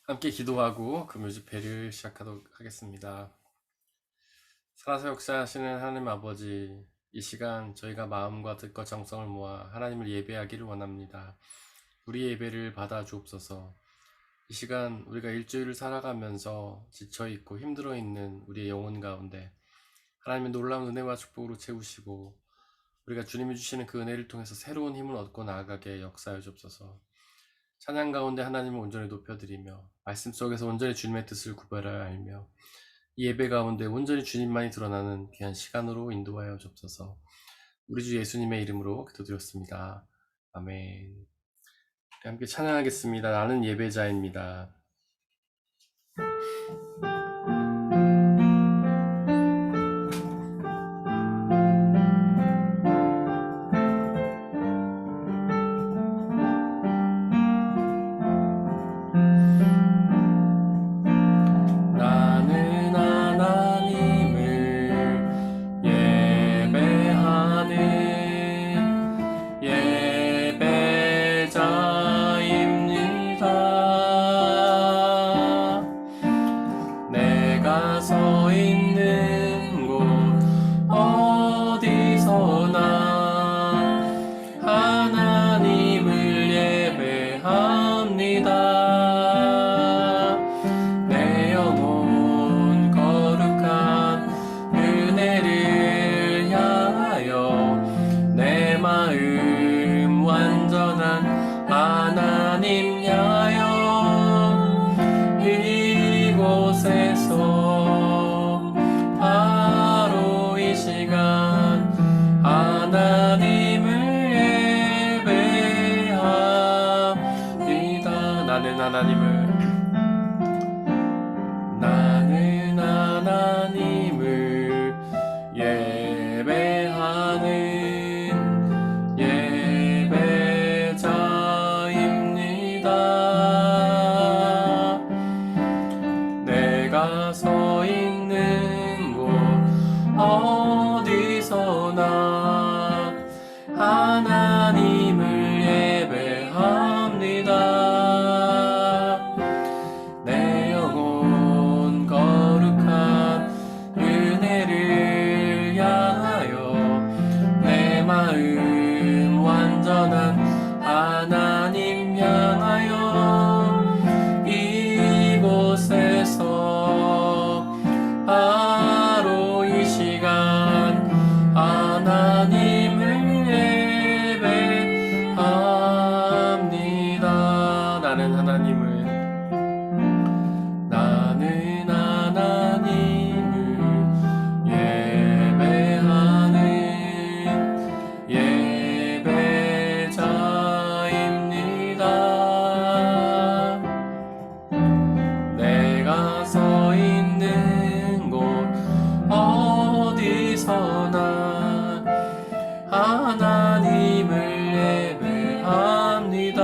함께 기도하고 금요 집회를 시작하도록 하겠습니다. 살아서 역사하시는 하나님 아버지, 이 시간 저희가 마음과 뜻과 정성을 모아 하나님을 예배하기를 원합니다. 우리 예배를 받아 주옵소서. 이 시간 우리가 일주일을 살아가면서 지쳐있고 힘들어있는 우리의 영혼 가운데 하나님의 놀라운 은혜와 축복으로 채우시고 우리가 주님이 주시는 그 은혜를 통해서 새로운 힘을 얻고 나아가게 역사하여 주옵소서. 찬양 가운데 하나님을 온전히 높여드리며 말씀 속에서 온전히 주님의 뜻을 구별하여 알며 이 예배 가운데 온전히 주님만이 드러나는 귀한 시간으로 인도하여 주옵소서. 우리 주 예수님의 이름으로 기도드렸습니다. 아멘. 함께 찬양하겠습니다. 나는 예배자입니다. 나는 하나님을 예배하는 예배자입니다. 내가 서 있는 곳 어디서나 하나님을 예배합니다. 내 영혼 거룩한 은혜를 향하여 내 마음 완전한 하나님 향하여 이곳에서 바로 이 시간 하나님을 예배합니다. 나는 하나님을 예배하는 예배자입니다. 내가 서 있는 곳 어디서나 하나님을 예배합니다. 내 영혼 거룩한 은혜를 향하여 내 마음 완전한 하나님 향하여 이곳에서 바로 이 시간 하나님을 예배합니다. 나는 하나님을 예배하는 예배자입니다. 내가 서 있는 곳 어디서나 하나님을 예배합니다.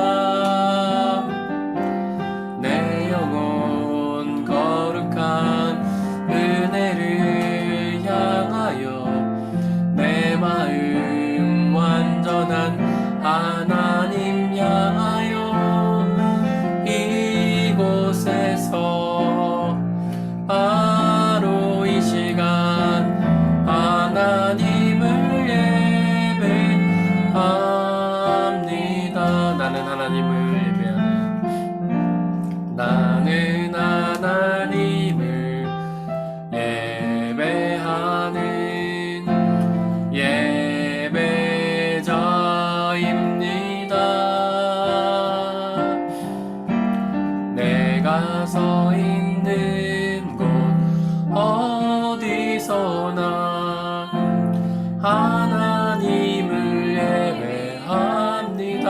내 영혼 거룩한 은혜를 향하여 내 마음 완전한 하나님 향하여 이곳에서 바로 이 시간 하나님을 예배합니다. 나는 하나님을 예배하는 예배자입니다. 내가 서 있는 곳 어디서나 하나님을 예배합니다.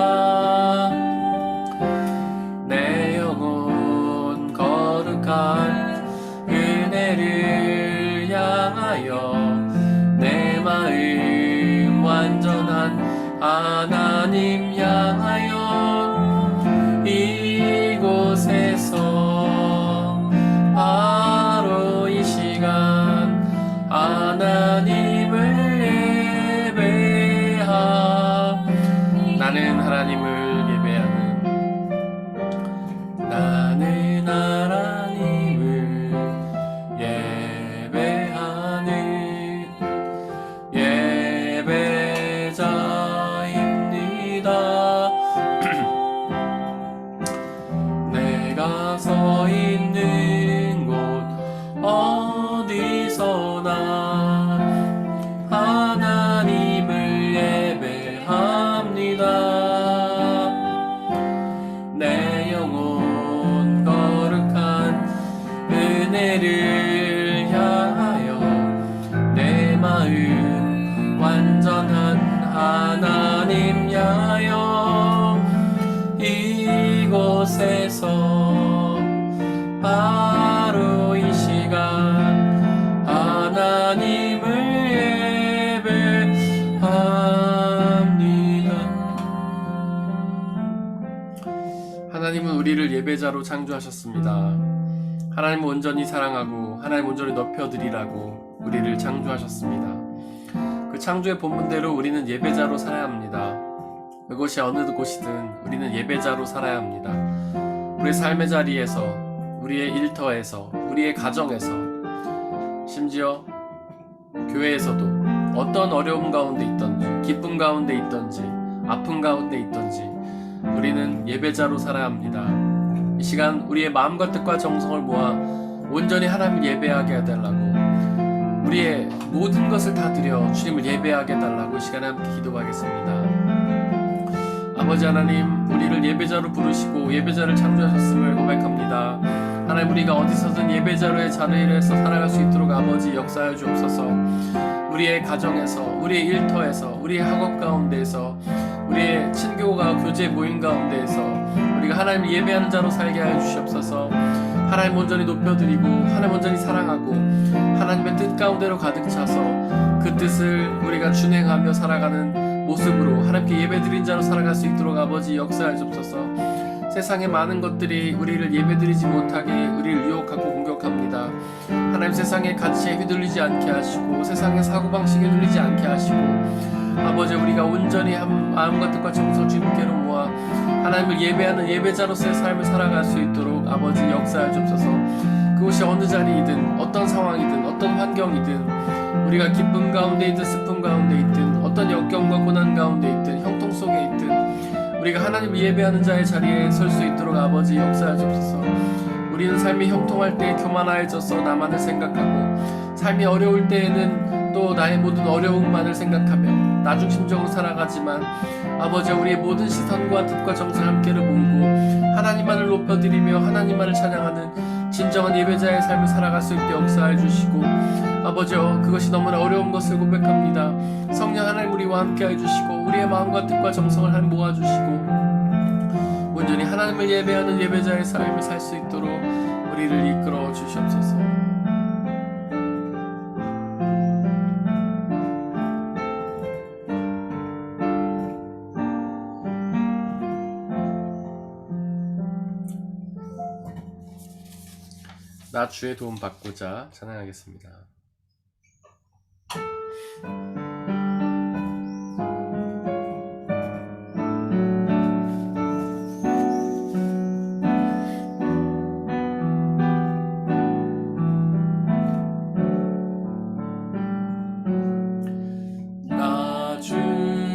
내 영혼 거룩한 은혜를 향하여 내 마음 완전한 하나님 향하여 이곳에서 바로 이 시간 하나님을 예배합니다. 나는 하나님을 예배하는 나는 내가 서 있는 곳 어디서나 하나님을 예배합니다. 내 영혼 거룩한 은혜를 향하여 내 마음 완전한 하나님 향하여 이곳에서 바로 이 시간 하나님을 예배합니다. 하나님은 우리를 예배자로 창조하셨습니다. 하나님은 온전히 사랑하고 하나님 온전히 높여드리라고 우리를 창조하셨습니다. 그 창조의 본분대로 우리는 예배자로 살아야 합니다. 그곳이 어느 곳이든 우리는 예배자로 살아야 합니다. 우리의 삶의 자리에서, 우리의 일터에서, 우리의 가정에서, 심지어 교회에서도 어떤 어려움 가운데 있던지, 기쁨 가운데 있던지, 아픔 가운데 있던지 우리는 예배자로 살아야 합니다. 이 시간 우리의 마음과 뜻과 정성을 모아 온전히 하나님을 예배하게 해달라고, 우리의 모든 것을 다 드려 주님을 예배하게 해달라고 이 시간에 함께 기도하겠습니다. 아버지 하나님, 우리를 예배자로 부르시고 예배자를 창조하셨음을 고백합니다. 하나님, 우리가 어디서든 예배자로의 자리에서 살아갈 수 있도록 아버지 역사하여 주옵소서. 우리의 가정에서, 우리의 일터에서, 우리의 학업 가운데에서, 우리의 친교가 교제 모임 가운데에서 우리가 하나님을 예배하는 자로 살게 하여 주시옵소서. 하나님 온전히 높여드리고 하나님 온전히 사랑하고 하나님의 뜻 가운데로 가득 차서 그 뜻을 우리가 준행하며 살아가는 모습으로 하나님께 예배드린 자로 살아갈 수 있도록 아버지 역사하여 주옵소서. 세상의 많은 것들이 우리를 예배드리지 못하게 우리를 유혹하고 공격합니다. 하나님, 세상의 가치에 휘둘리지 않게 하시고 세상의 사고방식에 휘둘리지 않게 하시고 아버지, 우리가 온전히 마음과 뜻과 정성 주님께로 모아 하나님을 예배하는 예배자로서의 삶을 살아갈 수 있도록 아버지 역사하여 주옵소서. 그것이 어느 자리이든 어떤 상황이든 어떤 환경이든 우리가 기쁨 가운데 있든 슬픔 가운데 있든 어떤 역경과 고난 가운데 있든 형통 속에 있든 우리가 하나님을 예배하는 자의 자리에 설 수 있도록 아버지 역사하여 주옵소서. 우리는 삶이 형통할 때 교만해져서 나만을 생각하고 삶이 어려울 때에는 또 나의 모든 어려움만을 생각하며 나중심적으로 살아가지만 아버지, 우리의 모든 시선과 뜻과 정성을 함께를 모으고 하나님만을 높여드리며 하나님만을 찬양하는 진정한 예배자의 삶을 살아갈 수 있게 역사해 주시고 아버지, 그것이 너무나 어려운 것을 고백합니다. 성령 하나님, 우리와 함께 해주시고 우리의 마음과 뜻과 정성을 하나님 모아주시고 온전히 하나님을 예배하는 예배자의 삶을 살 수 있도록 우리를 이끌어 주시옵소서. 나 주의 도움 받고자 찬양하겠습니다. 주의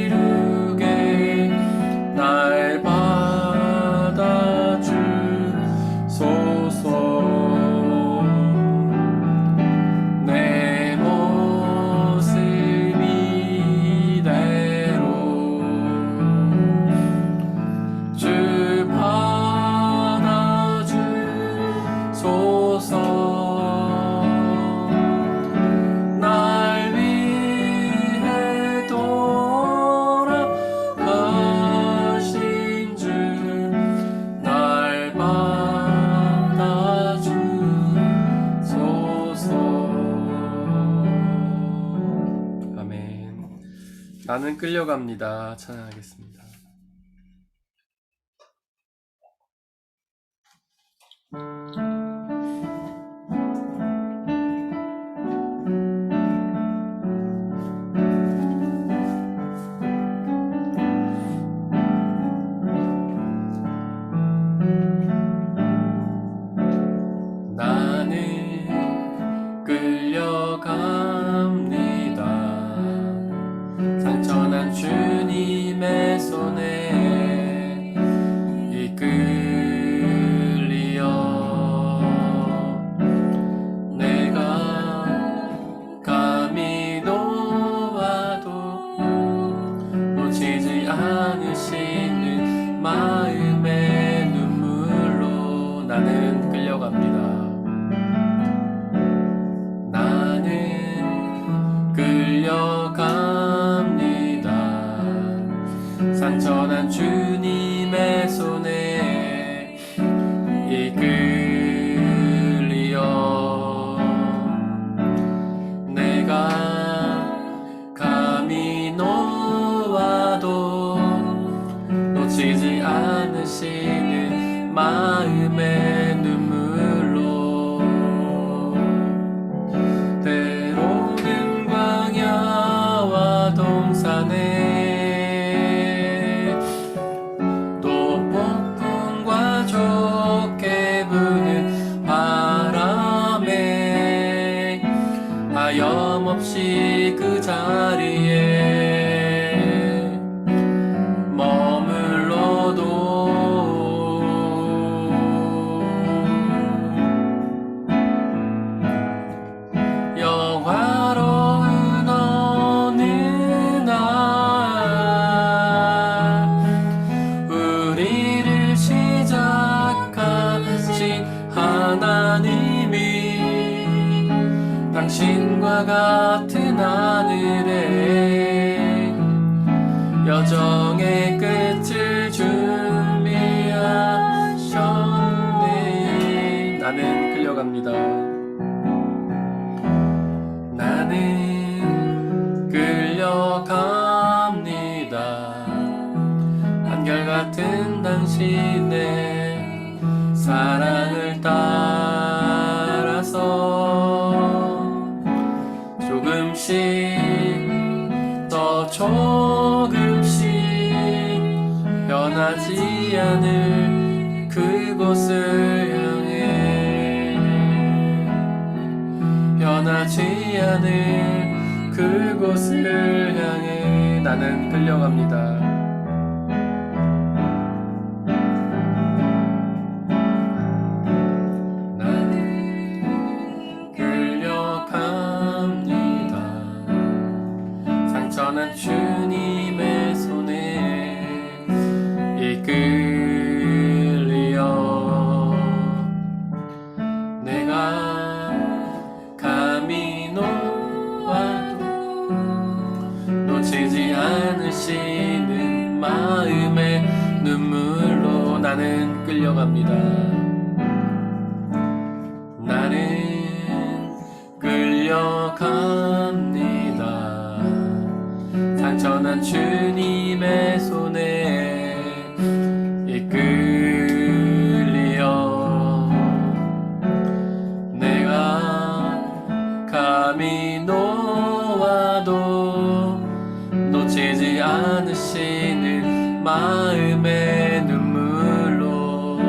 이루게 날 받아주소서. 내 모습 이대로 주 받아주소서. 날 위해 돌아가신 주 날 받아주소서. 아멘. 나는 끌려갑니다. 찬양하겠습니다. 나는 끌려갑니다. 상처난 주님의 손에 이끌리어 내가 감히 놓아도 놓치지 않으시는 마음의 눈물로 나는 끌려갑니다. 나는 끌려갑니다. 상처난 주님의 손에 이끌리어 내가 감히 놓아도 놓치지 않으시는 마음의 눈물로 때로는 광야와 동산에 또 폭풍과 좋게 부는 바람에 하염없이 그 자리에 머물러도 영화로운 어느 날 우리를 시작하신 하나님이 당신과 같은 하늘에 여정의 끝을 준비하셨네. 나는 끌려갑니다. 나는 끌려갑니다. 한결같은 당신의 사랑을 따라서 조금씩 더 조금씩 변하지 않을 그곳을 향해 변하지 않을 그곳을 향해 나는 끌려갑니다. 상처난 주님의 손에 이끌리어 내가 감히 놓아도 놓치지 않으시는 마음의 눈물로 나는 끌려갑니다. 나는 끌려갑니다. 상처난 주님의 손에 이끌리어 내가 감히 놓아도 놓치지 않으시는 마음의 눈물로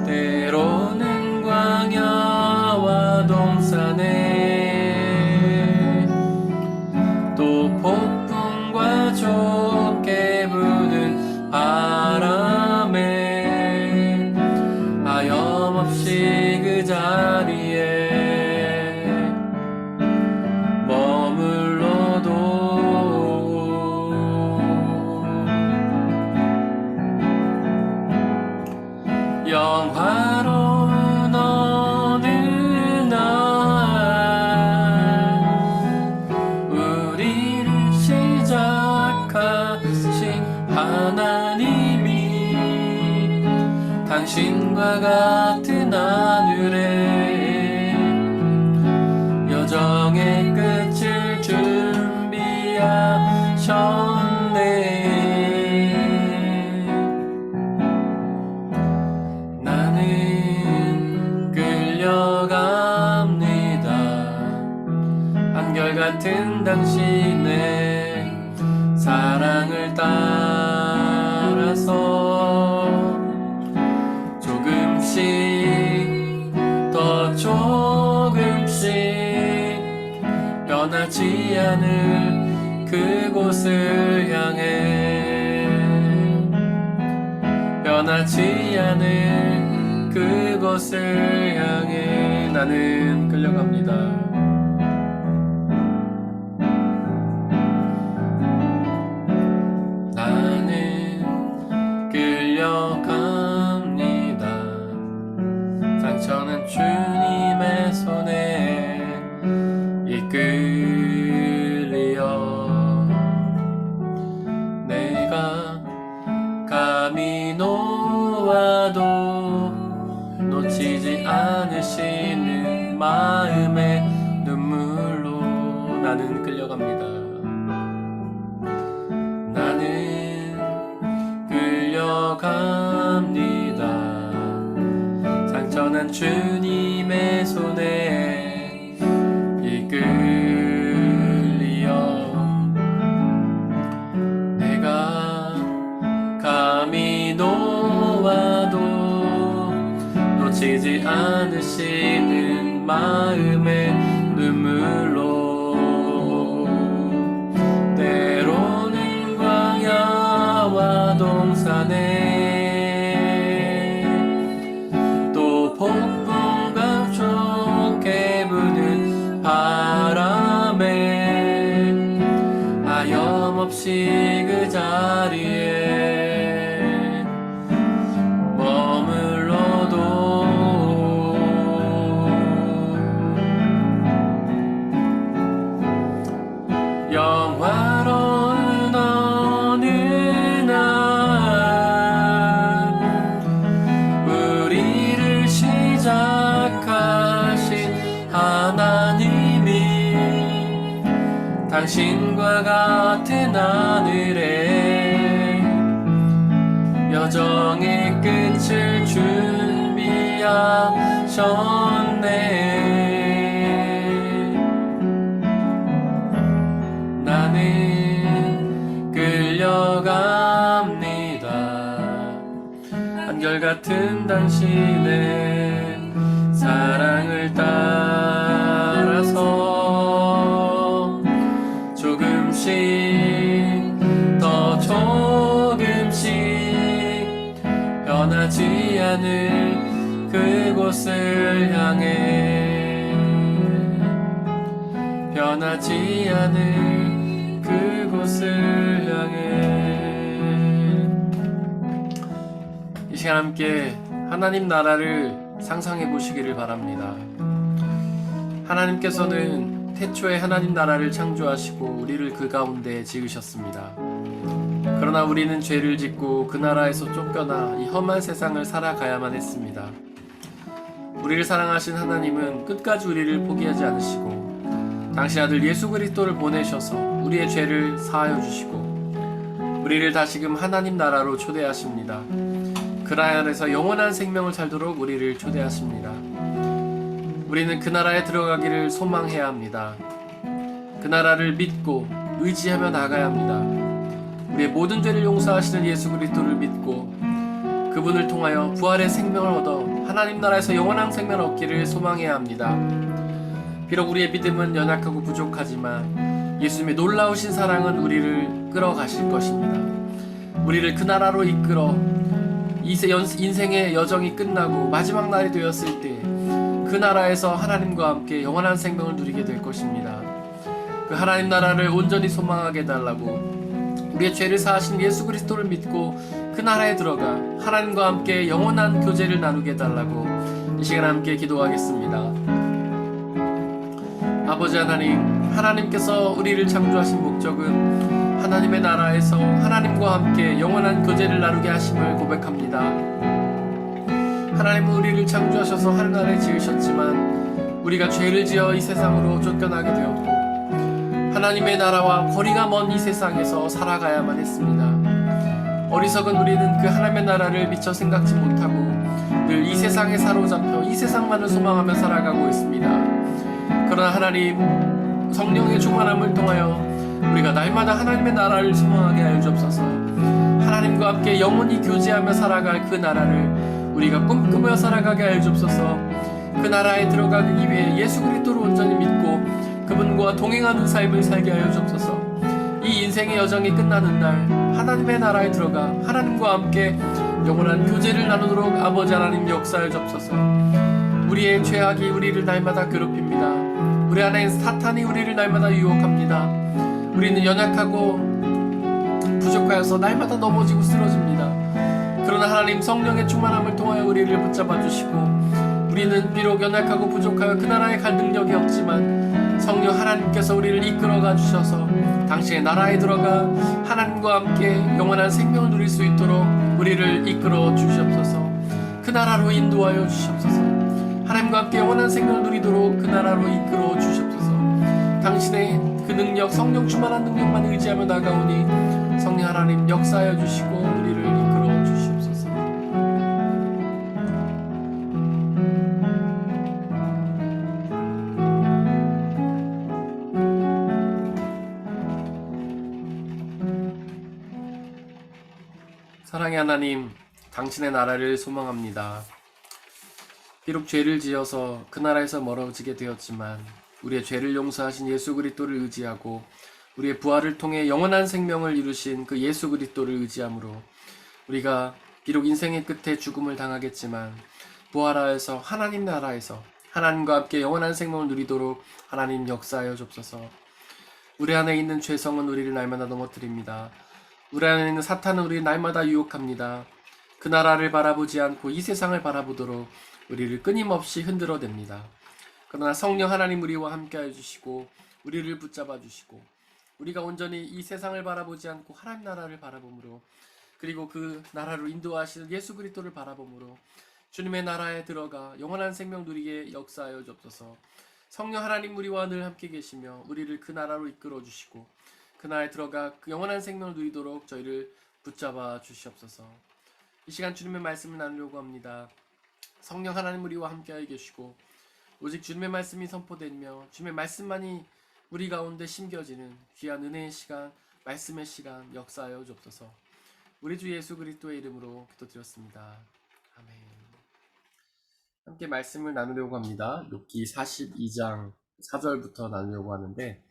때로는 광야와 동산에 당신과 같은 하늘에 여정의 끝을 준비하셨네. 나는 끌려갑니다. 한결같은 당신의 사랑을 따라서 조금씩 더 조금씩 변하지 않을 그곳을 향해 변하지 않을 그곳을 향해 나는 끌려갑니다. 상처는 주님의 손에 이끌리어 내가 감히 놓아도 놓치지 않으시는 마음의 눈물로 나는 끌려갑니다. 나는 끌려갑니다. 상처난 주님의 손에 이끌리어 내가 감히 놓아도 놓치지 않으시는 마음의 눈물로 때로는 광야와 동산에 폭풍과 좋게 부는 바람에 하염없이 그 자리에 머물러도 영화로운 어느 날 우리를 시작하신 하나님이 당신과 같은 하늘에 여정의 끝을 준비하셨네. 나는 끌려갑니다. 한결같은 당신의 사랑을 따라서 조금씩 더 조금씩 변하지 않을 그곳을 향해 변하지 않을 그곳을 향해 이 시간 함께 하나님 나라를 상상해 보시기를 바랍니다. 하나님께서는 태초에 하나님 나라를 창조하시고 우리를 그 가운데 지으셨습니다. 그러나 우리는 죄를 짓고 그 나라에서 쫓겨나 이 험한 세상을 살아가야만 했습니다. 우리를 사랑하신 하나님은 끝까지 우리를 포기하지 않으시고 당신 아들 예수 그리스도를 보내셔서 우리의 죄를 사하여 주시고 우리를 다시금 하나님 나라로 초대하십니다. 그 나라 안에서 영원한 생명을 살도록 우리를 초대하십니다. 우리는 그 나라에 들어가기를 소망해야 합니다. 그 나라를 믿고 의지하며 나가야 합니다. 우리의 모든 죄를 용서하시는 예수 그리스도를 믿고 그분을 통하여 부활의 생명을 얻어 하나님 나라에서 영원한 생명을 얻기를 소망해야 합니다. 비록 우리의 믿음은 연약하고 부족하지만 예수님의 놀라우신 사랑은 우리를 끌어가실 것입니다. 우리를 그 나라로 이끌어 인생의 여정이 끝나고 마지막 날이 되었을 때 그 나라에서 하나님과 함께 영원한 생명을 누리게 될 것입니다. 그 하나님 나라를 온전히 소망하게 해달라고 우리의 죄를 사하신 예수 그리스도를 믿고 그 나라에 들어가 하나님과 함께 영원한 교제를 나누게 해달라고 이 시간 함께 기도하겠습니다. 아버지 하나님, 하나님께서 우리를 창조하신 목적은 하나님의 나라에서 하나님과 함께 영원한 교제를 나누게 하심을 고백합니다. 하나님은 우리를 창조하셔서 하늘나라에 지으셨지만 우리가 죄를 지어 이 세상으로 쫓겨나게 되었고 하나님의 나라와 거리가 먼 이 세상에서 살아가야만 했습니다. 어리석은 우리는 그 하나님의 나라를 미처 생각지 못하고 늘 이 세상에 사로잡혀 이 세상만을 소망하며 살아가고 있습니다. 그러나 하나님 성령의 충만함을 통하여 우리가 날마다 하나님의 나라를 소망하게 하여 주옵소서. 하나님과 함께 영원히 교제하며 살아갈 그 나라를 우리가 꿈꾸며 살아가게 하여 주옵소서. 그 나라에 들어가기 위해 예수 그리스도를 온전히 믿고 그분과 동행하는 삶을 살게 하여 주옵소서. 이 인생의 여정이 끝나는 날 하나님의 나라에 들어가 하나님과 함께 영원한 교제를 나누도록 아버지 하나님 역사하여 주옵소서. 우리의 죄악이 우리를 날마다 괴롭힙니다. 우리 안에 사탄이 우리를 날마다 유혹합니다. 우리는 연약하고 부족하여서 날마다 넘어지고 쓰러집니다. 그러나 하나님 성령의 충만함을 통하여 우리를 붙잡아 주시고 우리는 비록 연약하고 부족하여 그 나라에 갈 능력이 없지만 성령 하나님께서 우리를 이끌어가 주셔서 당신의 나라에 들어가 하나님과 함께 영원한 생명을 누릴 수 있도록 우리를 이끌어 주시옵소서. 그 나라로 인도하여 주시옵소서. 하나님과 함께 영원한 생명을 누리도록 그 나라로 이끌어 주시옵소서. 당신의 그 능력, 성령 충만한 능력만 의지하며 나가오니 성령 하나님 역사하여 주시고 우리를 이끌어 주시옵소서. 사랑의 하나님, 당신의 나라를 소망합니다. 비록 죄를 지어서 그 나라에서 멀어지게 되었지만 우리의 죄를 용서하신 예수 그리스도를 의지하고 우리의 부활을 통해 영원한 생명을 이루신 그 예수 그리스도를 의지함으로 우리가 비록 인생의 끝에 죽음을 당하겠지만 부활하여서 하나님 나라에서 하나님과 함께 영원한 생명을 누리도록 하나님 역사하여 주옵소서. 우리 안에 있는 죄성은 우리를 날마다 넘어뜨립니다. 우리 안에 있는 사탄은 우리를 날마다 유혹합니다. 그 나라를 바라보지 않고 이 세상을 바라보도록 우리를 끊임없이 흔들어댑니다. 그러나 성령 하나님 우리와 함께해 주시고 우리를 붙잡아 주시고 우리가 온전히 이 세상을 바라보지 않고 하나님 나라를 바라보므로 그리고 그 나라로 인도하시는 예수 그리스도를 바라보므로 주님의 나라에 들어가 영원한 생명 누리게 역사하여 주옵소서. 성령 하나님 우리와 늘 함께 계시며 우리를 그 나라로 이끌어 주시고 그 나라에 들어가 그 영원한 생명을 누리도록 저희를 붙잡아 주시옵소서. 이 시간 주님의 말씀을 나누려고 합니다. 성령 하나님 우리와 함께하여 계시고 오직 주님의 말씀이 선포되며 주님의 말씀만이 우리 가운데 심겨지는 귀한 은혜의 시간, 말씀의 시간 역사하여 주옵소서. 우리 주 예수 그리스도의 이름으로 기도드렸습니다. 아멘. 함께 말씀을 나누려고 합니다. 욥기 42장 4절부터 나누려고 하는데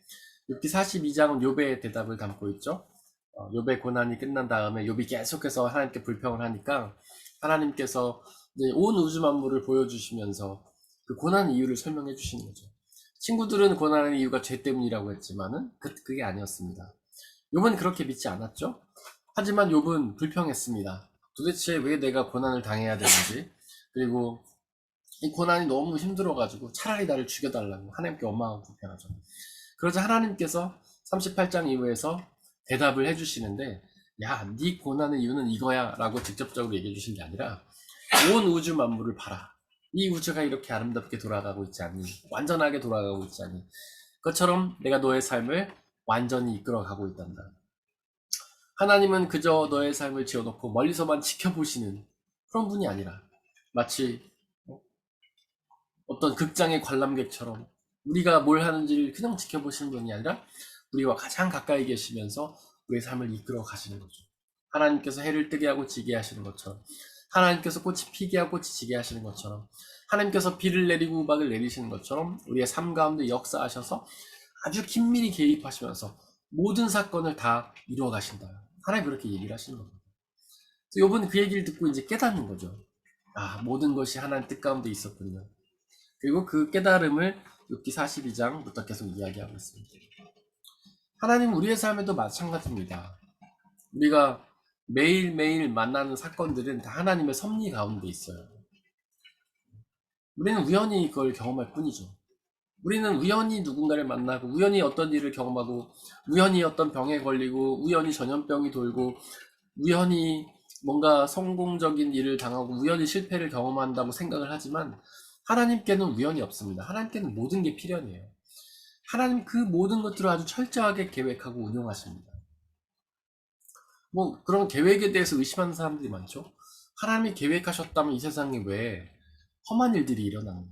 욥기 42장은 욥의 대답을 담고 있죠. 욥의 고난이 끝난 다음에 욥이 계속해서 하나님께 불평을 하니까 하나님께서 이제 온 우주 만물을 보여주시면서 그 고난 이유를 설명해 주시는 거죠. 친구들은 고난의 이유가 죄 때문이라고 했지만은 그게 아니었습니다. 욥은 그렇게 믿지 않았죠. 하지만 욥은 불평했습니다. 도대체 왜 내가 고난을 당해야 되는지, 그리고 이 고난이 너무 힘들어가지고 차라리 나를 죽여달라고 하나님께 원망하고 불평하죠. 그러자 하나님께서 38장 이후에서 대답을 해주시는데, 야, 네 고난의 이유는 이거야 라고 직접적으로 얘기해 주신 게 아니라 온 우주 만물을 봐라. 이 우주가 이렇게 아름답게 돌아가고 있지 않니? 완전하게 돌아가고 있지 않니? 그것처럼 내가 너의 삶을 완전히 이끌어가고 있단다. 하나님은 그저 너의 삶을 지어놓고 멀리서만 지켜보시는 그런 분이 아니라 마치 어떤 극장의 관람객처럼 우리가 뭘 하는지를 그냥 지켜보시는 분이 아니라 우리와 가장 가까이 계시면서 우리의 삶을 이끌어 가시는 거죠. 하나님께서 해를 뜨게 하고 지게 하시는 것처럼, 하나님께서 꽃이 피게 하고 꽃이 지게 하시는 것처럼, 하나님께서 비를 내리고 우박을 내리시는 것처럼 우리의 삶 가운데 역사하셔서 아주 긴밀히 개입하시면서 모든 사건을 다 이루어 가신다. 하나님 그렇게 얘기를 하시는 겁니다. 그래서 욥은 그 얘기를 듣고 이제 깨닫는 거죠. 아, 모든 것이 하나님 뜻 가운데 있었군요. 그리고 그 깨달음을 욥기 42장부터 계속 이야기하고 있습니다. 하나님 우리의 삶에도 마찬가지입니다. 우리가 매일매일 만나는 사건들은 다 하나님의 섭리 가운데 있어요. 우리는 우연히 그걸 경험할 뿐이죠. 우리는 우연히 누군가를 만나고 우연히 어떤 일을 경험하고 우연히 어떤 병에 걸리고 우연히 전염병이 돌고 우연히 뭔가 성공적인 일을 당하고 우연히 실패를 경험한다고 생각을 하지만 하나님께는 우연이 없습니다. 하나님께는 모든 게 필연이에요. 하나님 그 모든 것들을 아주 철저하게 계획하고 운영하십니다. 뭐 그런 계획에 대해서 의심하는 사람들이 많죠. 하나님이 계획하셨다면 이 세상에 왜 험한 일들이 일어나느냐,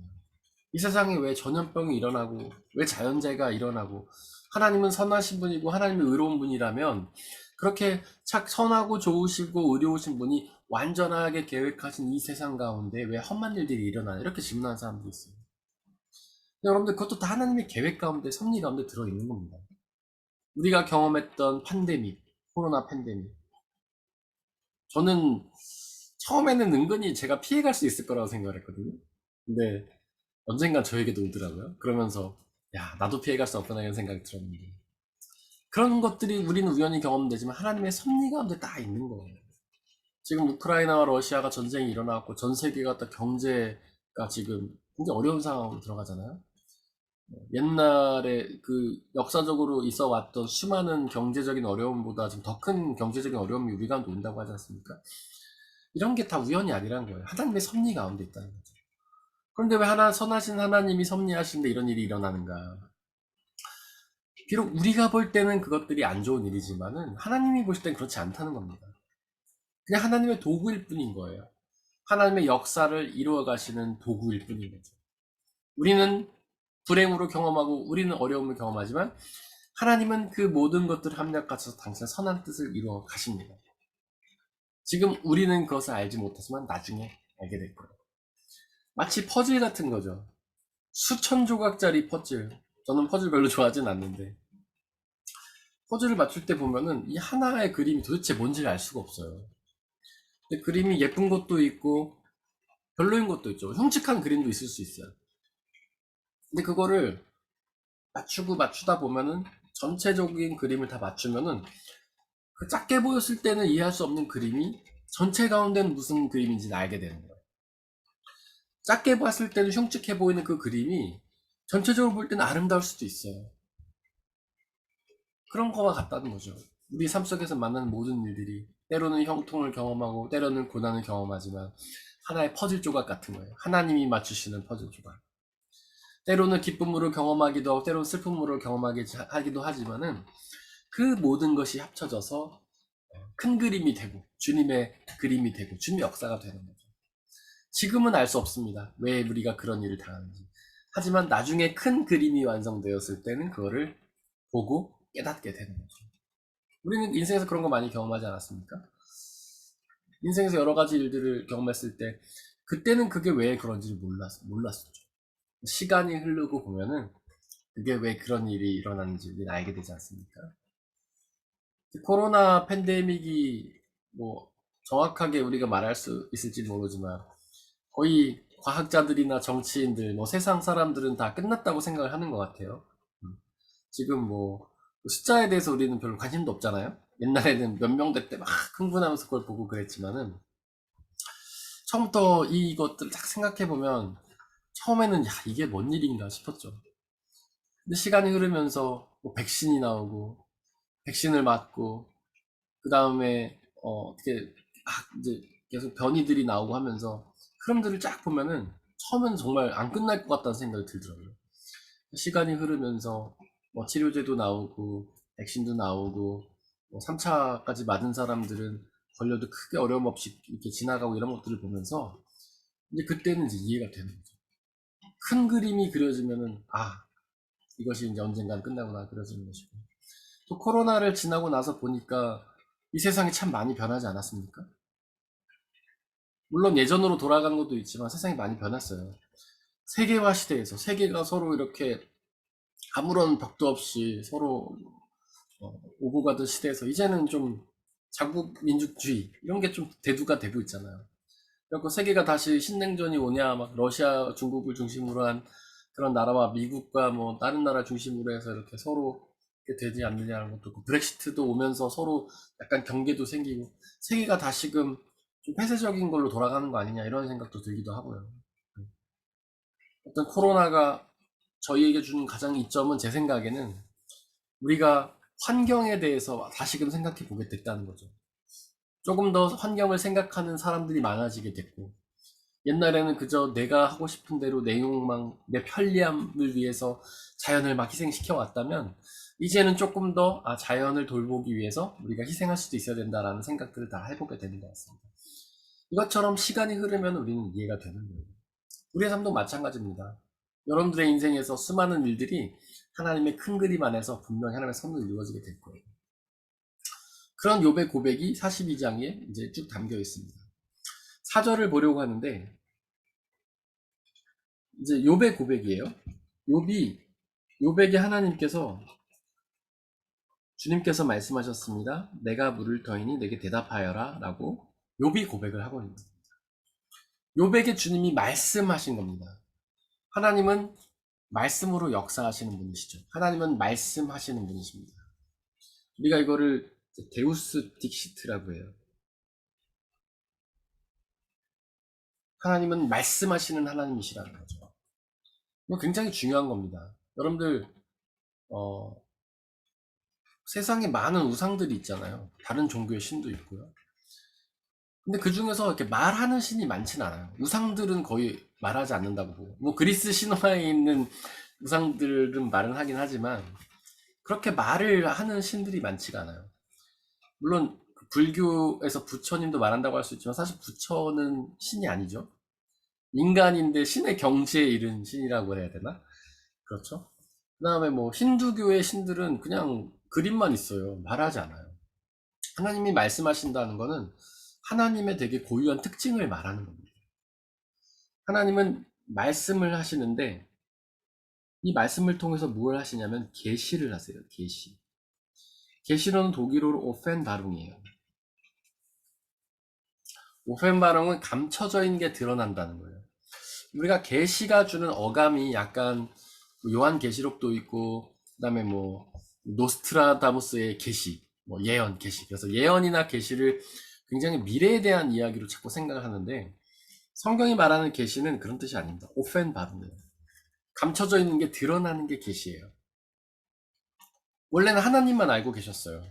이 세상에 왜 전염병이 일어나고 왜 자연재해가 일어나고, 하나님은 선하신 분이고 하나님이 의로운 분이라면 그렇게 선하고 좋으시고 의로우신 분이 완전하게 계획하신 이 세상 가운데 왜 험한 일들이 일어나냐, 이렇게 질문하는 사람들이 있어요. 여러분들, 그것도 다 하나님의 계획 가운데, 섭리 가운데 들어있는 겁니다. 우리가 경험했던 팬데믹, 코로나 팬데믹, 저는 처음에는 은근히 제가 피해갈 수 있을 거라고 생각을 했거든요. 근데 언젠간 저에게도 오더라고요. 그러면서 야, 나도 피해갈 수 없구나, 이런 생각이 들었는데, 그런 것들이 우리는 우연히 경험되지만 하나님의 섭리 가운데 다 있는 거예요. 지금 우크라이나와 러시아가 전쟁이 일어나고 전 세계가 또 경제가 지금 굉장히 어려운 상황으로 들어가잖아요. 옛날에 그 역사적으로 있어 왔던 수많은 경제적인 어려움보다 지금 더 큰 경제적인 어려움이 우리 가운데 온다고 하지 않습니까? 이런 게 다 우연이 아니란 거예요. 하나님의 섭리 가운데 있다는 거죠. 그런데 왜 선하신 하나님이 섭리하시는데 이런 일이 일어나는가? 비록 우리가 볼 때는 그것들이 안 좋은 일이지만은 하나님이 보실 땐 그렇지 않다는 겁니다. 그냥 하나님의 도구일 뿐인 거예요. 하나님의 역사를 이루어 가시는 도구일 뿐인 거죠. 우리는 불행으로 경험하고 우리는 어려움을 경험하지만 하나님은 그 모든 것들을 합력하셔서 당신의 선한 뜻을 이루어 가십니다. 지금 우리는 그것을 알지 못하지만 나중에 알게 될 거예요. 마치 퍼즐 같은 거죠. 수천 조각짜리 퍼즐. 저는 퍼즐 별로 좋아하진 않는데, 퍼즐을 맞출 때 보면은 이 하나의 그림이 도대체 뭔지를 알 수가 없어요. 근데 그림이 예쁜 것도 있고 별로인 것도 있죠. 흉측한 그림도 있을 수 있어요. 근데 그거를 맞추다 보면은, 전체적인 그림을 다 맞추면은 그 작게 보였을 때는 이해할 수 없는 그림이 전체 가운데는 무슨 그림인지 알게 되는 거예요. 작게 봤을 때는 흉측해 보이는 그 그림이 전체적으로 볼 때는 아름다울 수도 있어요. 그런 거와 같다는 거죠. 우리 삶 속에서 만나는 모든 일들이 때로는 형통을 경험하고 때로는 고난을 경험하지만 하나의 퍼즐 조각 같은 거예요. 하나님이 맞추시는 퍼즐 조각. 때로는 기쁨으로 경험하기도 하고 때로는 슬픔으로 경험하기도 하지만은 그 모든 것이 합쳐져서 큰 그림이 되고 주님의 그림이 되고 주님의 역사가 되는 거죠. 지금은 알 수 없습니다. 왜 우리가 그런 일을 당하는지. 하지만 나중에 큰 그림이 완성되었을 때는 그거를 보고 깨닫게 되는 거죠. 우리는 인생에서 그런 거 많이 경험하지 않았습니까? 인생에서 여러 가지 일들을 경험했을 때 그때는 그게 왜 그런지를 몰랐었죠. 시간이 흐르고 보면은 그게 왜 그런 일이 일어났는지 우리는 알게 되지 않습니까? 코로나 팬데믹이 뭐 정확하게 우리가 말할 수 있을지 모르지만 거의 과학자들이나 정치인들, 뭐 세상 사람들은 다 끝났다고 생각을 하는 것 같아요. 지금 뭐 숫자에 대해서 우리는 별로 관심도 없잖아요. 옛날에는 몇 명 될 때 막 흥분하면서 그걸 보고 그랬지만은 처음부터 이것들을 딱 생각해 보면 처음에는 야, 이게 뭔 일인가 싶었죠. 근데 시간이 흐르면서 뭐 백신이 나오고 백신을 맞고 그 다음에 어떻게 막 이제 계속 변이들이 나오고 하면서 흐름들을 쫙 보면은 처음에는 정말 안 끝날 것 같다는 생각이 들더라고요. 시간이 흐르면서 뭐 치료제도 나오고 백신도 나오고 뭐 3차까지 맞은 사람들은 걸려도 크게 어려움 없이 이렇게 지나가고 이런 것들을 보면서 이제 그때는 이제 이해가 되는 거죠. 큰 그림이 그려지면은 이것이 이제 언젠간 끝나구나 그려지는 것이고, 또 코로나를 지나고 나서 보니까 이 세상이 참 많이 변하지 않았습니까? 물론 예전으로 돌아가는 것도 있지만 세상이 많이 변했어요. 세계화 시대에서 세계가 서로 이렇게 아무런 벽도 없이 서로 오고 가던 시대에서 이제는 좀 자국 민족주의 이런 게 좀 대두가 되고 있잖아요. 그래서 세계가 다시 신냉전이 오냐, 막 러시아, 중국을 중심으로 한 그런 나라와 미국과 뭐 다른 나라 중심으로 해서 이렇게 서로 이렇게 되지 않느냐는 것도 있고, 브렉시트도 오면서 서로 약간 경계도 생기고 세계가 다시금 좀 폐쇄적인 걸로 돌아가는 거 아니냐, 이런 생각도 들기도 하고요. 어떤 코로나가 저희에게 준 가장 이점은 제 생각에는 우리가 환경에 대해서 다시금 생각해 보게 됐다는 거죠. 조금 더 환경을 생각하는 사람들이 많아지게 됐고, 옛날에는 그저 내가 하고 싶은 대로 내 욕망, 내 편리함을 위해서 자연을 막 희생시켜 왔다면, 이제는 조금 더 자연을 돌보기 위해서 우리가 희생할 수도 있어야 된다라는 생각들을 다 해보게 되는 것 같습니다. 이것처럼 시간이 흐르면 우리는 이해가 되는 거예요. 우리의 삶도 마찬가지입니다. 여러분들의 인생에서 수많은 일들이 하나님의 큰 그림 안에서 분명히 하나님의 선으로 이루어지게 될 거예요. 그런 욥의 고백이 42장에 이제 쭉 담겨 있습니다. 4절을 보려고 하는데, 이제 욥의 고백이에요. 욥에게 하나님께서, 주님께서 말씀하셨습니다. 내가 물을 터이니 내게 대답하여라 라고 욥이 고백을 하고 있는 겁니다. 욥에게 주님이 말씀하신 겁니다. 하나님은 말씀으로 역사하시는 분이시죠. 하나님은 말씀하시는 분이십니다. 우리가 이거를 데우스 딕시트라고 해요. 하나님은 말씀하시는 하나님이시라는 거죠. 이거 굉장히 중요한 겁니다. 여러분들 세상에 많은 우상들이 있잖아요. 다른 종교의 신도 있고요. 근데 그 중에서 이렇게 말하는 신이 많진 않아요. 우상들은 거의 말하지 않는다고 보고, 뭐 그리스 신화에 있는 우상들은 말은 하긴 하지만 그렇게 말을 하는 신들이 많지가 않아요. 물론 불교에서 부처님도 말한다고 할 수 있지만 사실 부처는 신이 아니죠. 인간인데 신의 경지에 이른 신이라고 해야 되나? 그렇죠? 그 다음에 뭐 힌두교의 신들은 그냥 그림만 있어요. 말하지 않아요. 하나님이 말씀하신다는 거는 하나님의 되게 고유한 특징을 말하는 겁니다. 하나님은 말씀을 하시는데 이 말씀을 통해서 뭘 하시냐면 계시를 하세요. 계시. 계시로는 독일어로 오펜바룽이에요. 오펜바룽은 감춰져 있는 게 드러난다는 거예요. 우리가 계시가 주는 어감이 약간 요한 계시록도 있고, 그다음에 뭐 노스트라다무스의 계시, 뭐 예언 계시. 그래서 예언이나 계시를 굉장히 미래에 대한 이야기로 자꾸 생각을 하는데 성경이 말하는 계시는 그런 뜻이 아닙니다. 오펜바rum이에요. 감춰져 있는 게 드러나는 게 계시예요. 원래는 하나님만 알고 계셨어요.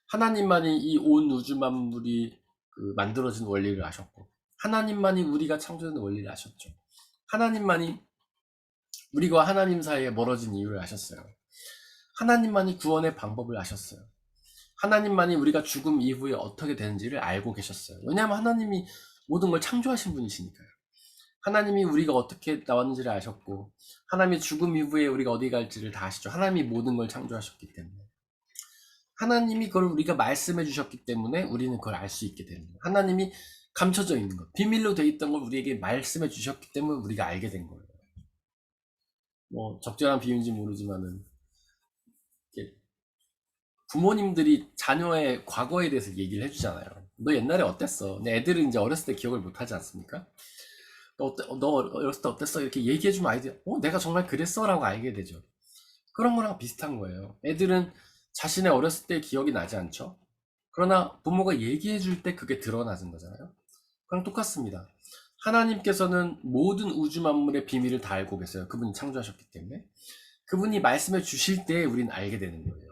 하나님만이 이 온 우주 만물이 만들어진 원리를 아셨고, 하나님만이 우리가 창조된 원리를 아셨죠. 하나님만이 우리와 하나님 사이에 멀어진 이유를 아셨어요. 하나님만이 구원의 방법을 아셨어요. 하나님만이 우리가 죽음 이후에 어떻게 되는지를 알고 계셨어요. 왜냐하면 하나님이 모든 걸 창조하신 분이시니까요. 하나님이 우리가 어떻게 나왔는지를 아셨고, 하나님이 죽음 이후에 우리가 어디 갈지를 다 아시죠. 하나님이 모든 걸 창조하셨기 때문에. 하나님이 그걸 우리가 말씀해 주셨기 때문에 우리는 그걸 알 수 있게 되는 거예요. 하나님이 감춰져 있는 것, 비밀로 돼 있던 걸 우리에게 말씀해 주셨기 때문에 우리가 알게 된 거예요. 뭐 적절한 비유인지 모르지만은 부모님들이 자녀의 과거에 대해서 얘기를 해주잖아요. 너 옛날에 어땠어? 내 애들은 이제 어렸을 때 기억을 못 하지 않습니까? 너 어렸을 때 어땠어? 이렇게 얘기해주면 아이들이 내가 정말 그랬어? 라고 알게 되죠. 그런 거랑 비슷한 거예요. 애들은 자신의 어렸을 때 기억이 나지 않죠? 그러나 부모가 얘기해줄 때 그게 드러나는 거잖아요. 그랑 똑같습니다. 하나님께서는 모든 우주 만물의 비밀을 다 알고 계세요. 그분이 창조하셨기 때문에. 그분이 말씀해 주실 때 우리는 알게 되는 거예요.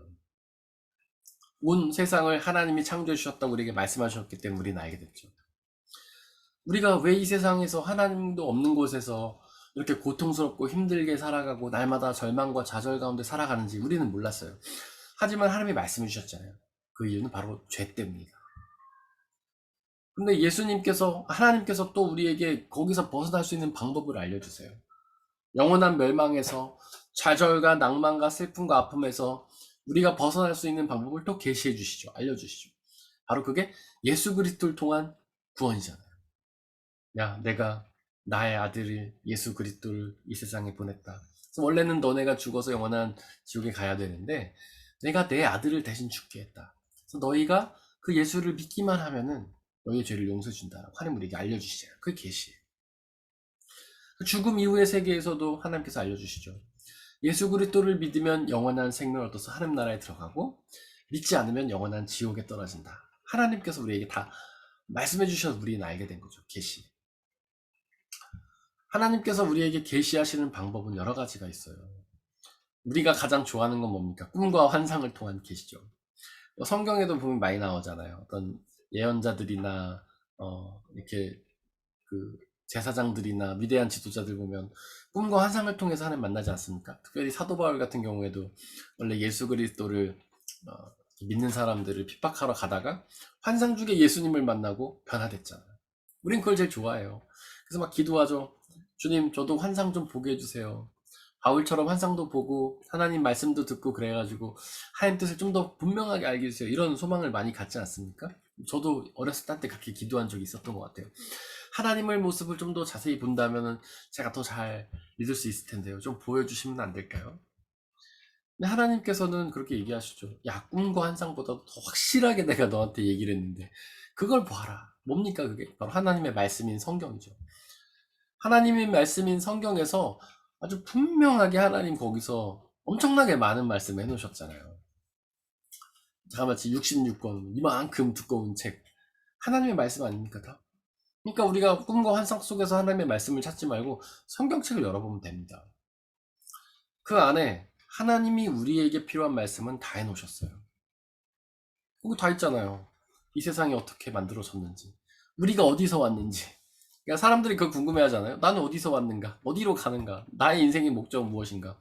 온 세상을 하나님이 창조해 주셨다고 우리에게 말씀하셨기 때문에 우리는 알게 됐죠. 우리가 왜 이 세상에서 하나님도 없는 곳에서 이렇게 고통스럽고 힘들게 살아가고 날마다 절망과 좌절 가운데 살아가는지 우리는 몰랐어요. 하지만 하나님이 말씀해 주셨잖아요. 그 이유는 바로 죄 때문이다. 근데 하나님께서 또 우리에게 거기서 벗어날 수 있는 방법을 알려주세요. 영원한 멸망에서 좌절과 낭만과 슬픔과 아픔에서 우리가 벗어날 수 있는 방법을 또 계시해 주시죠. 알려주시죠. 바로 그게 예수 그리스도를 통한 구원이잖아요. 야, 내가 나의 아들을 예수 그리스도를 이 세상에 보냈다. 그래서 원래는 너네가 죽어서 영원한 지옥에 가야 되는데 내가 내 아들을 대신 죽게 했다. 그래서 너희가 그 예수를 믿기만 하면은 너희의 죄를 용서해 준다라고 하나님 우리에게 알려주시잖아요. 그게 계시예요. 죽음 이후의 세계에서도 하나님께서 알려주시죠. 예수 그리스도를 믿으면 영원한 생명을 얻어서 하나님 나라에 들어가고 믿지 않으면 영원한 지옥에 떨어진다. 하나님께서 우리에게 다 말씀해 주셔서 우리는 알게 된 거죠. 계시. 하나님께서 우리에게 계시하시는 방법은 여러 가지가 있어요. 우리가 가장 좋아하는 건 뭡니까? 꿈과 환상을 통한 계시죠. 성경에도 보면 많이 나오잖아요. 어떤 예언자들이나 이렇게 그 제사장들이나 위대한 지도자들 보면 꿈과 환상을 통해서 하나님 만나지 않습니까? 특별히 사도 바울 같은 경우에도 원래 예수 그리스도를 믿는 사람들을 핍박하러 가다가 환상 중에 예수님을 만나고 변화됐잖아요. 우린 그걸 제일 좋아해요. 그래서 막 기도하죠. 주님, 저도 환상 좀 보게 해주세요. 바울처럼 환상도 보고 하나님 말씀도 듣고 그래가지고 하나님 뜻을 좀 더 분명하게 알게 해주세요. 이런 소망을 많이 갖지 않습니까? 저도 어렸을 때 그렇게 기도한 적이 있었던 것 같아요. 하나님의 모습을 좀 더 자세히 본다면 제가 더 잘 믿을 수 있을 텐데요. 좀 보여주시면 안 될까요? 근데 하나님께서는 그렇게 얘기하시죠. 야, 꿈과 환상보다 더 확실하게 내가 너한테 얘기를 했는데 그걸 봐라. 뭡니까 그게? 바로 하나님의 말씀인 성경이죠. 하나님의 말씀인 성경에서 아주 분명하게 하나님 거기서 엄청나게 많은 말씀을 해놓으셨잖아요. 자그마치 66권 이만큼 두꺼운 책. 하나님의 말씀 아닙니까 다? 그러니까 우리가 꿈과 환상 속에서 하나님의 말씀을 찾지 말고 성경책을 열어보면 됩니다. 그 안에 하나님이 우리에게 필요한 말씀은 다 해놓으셨어요. 거기 다 있잖아요. 이 세상이 어떻게 만들어졌는지, 우리가 어디서 왔는지. 그러니까 사람들이 그거 궁금해하잖아요. 나는 어디서 왔는가? 어디로 가는가? 나의 인생의 목적은 무엇인가?